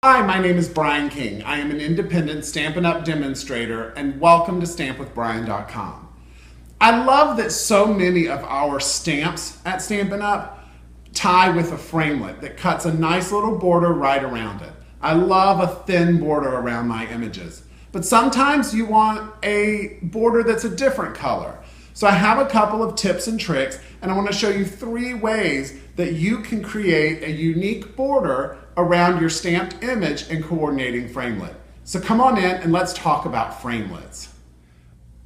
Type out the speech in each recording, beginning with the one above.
Hi, my name is Brian King. I am an independent Stampin' Up! Demonstrator, and welcome to StampWithBrian.com. I love that so many of our stamps at Stampin' Up! Tie with a framelit that cuts a nice little border right around it. I love a thin border around my images. But sometimes you want a border that's a different color. So I have a couple of tips and tricks, and I want to show you 3 ways that you can create a unique border around your stamped image and coordinating framelit. So come on in and let's talk about framelits.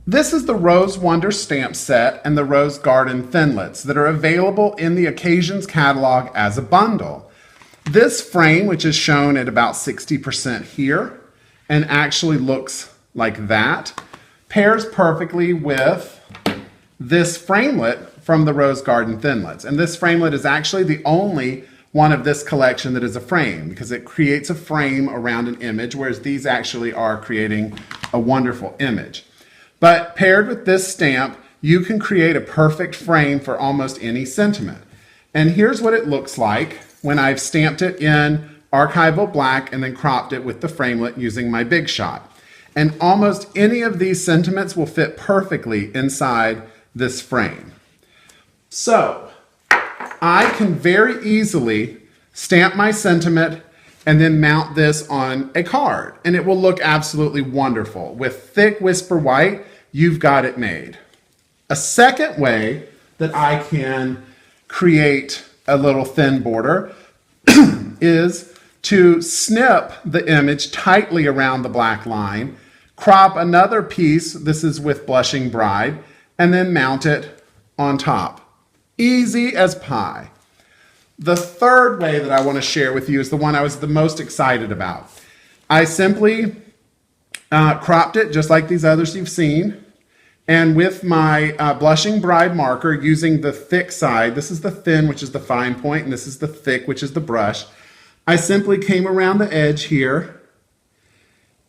This is the Rose Wonder stamp set and the Rose Garden Thinlits that are available in the Occasions catalog as a bundle. This frame, which is shown at about 60% here and actually looks like that, pairs perfectly with this framelit from the Rose Garden Thinlits. And this framelit is actually the only one of this collection that is a frame because it creates a frame around an image, whereas these actually are creating a wonderful image. But paired with this stamp, you can create a perfect frame for almost any sentiment. And here's what it looks like when I've stamped it in archival black and then cropped it with the framelit using my Big Shot. And almost any of these sentiments will fit perfectly inside this frame. So I can very easily stamp my sentiment and then mount this on a card, and it will look absolutely wonderful. With thick Whisper White, you've got it made. A second way that I can create a little thin border is to snip the image tightly around the black line, crop another piece, this is with Blushing Bride, and then mount it on top. Easy as pie. The third way that I want to share with you is the one I was the most excited about. I simply cropped it just like these others you've seen, and with my Blushing Bride marker using the thick side, this is the thin, which is the fine point, and this is the thick, which is the brush, I simply came around the edge here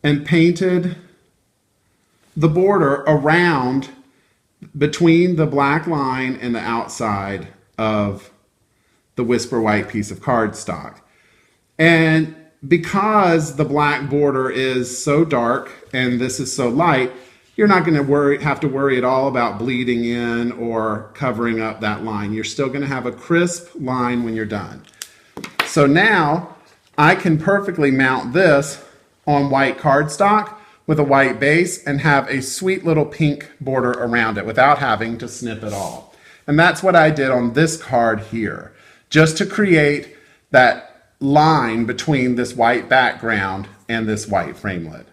and painted the border around between the black line and the outside of the Whisper White piece of cardstock. And because the black border is so dark and this is so light, you're not going to have to worry at all about bleeding in or covering up that line. You're still going to have a crisp line when you're done. So now I can perfectly mount this on white cardstock with a white base and have a sweet little pink border around it without having to snip at all. And that's what I did on this card here, just to create that line between this white background and this white framelit.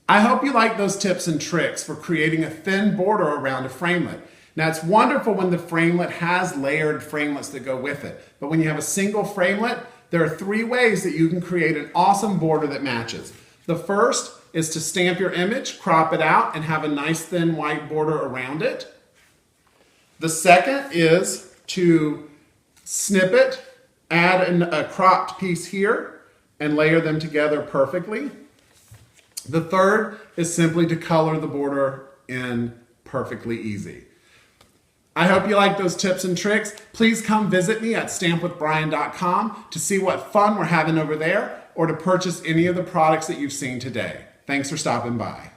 I hope you like those tips and tricks for creating a thin border around a framelit. Now it's wonderful when the framelit has layered framelits that go with it, but when you have a single framelit, there are 3 ways that you can create an awesome border that matches. The first is to stamp your image, crop it out, and have a nice thin white border around it. The second is to snip it, add a cropped piece here, and layer them together perfectly. The third is simply to color the border in perfectly easy. I hope you like those tips and tricks. Please come visit me at StampWithBrian.com to see what fun we're having over there or to purchase any of the products that you've seen today. Thanks for stopping by.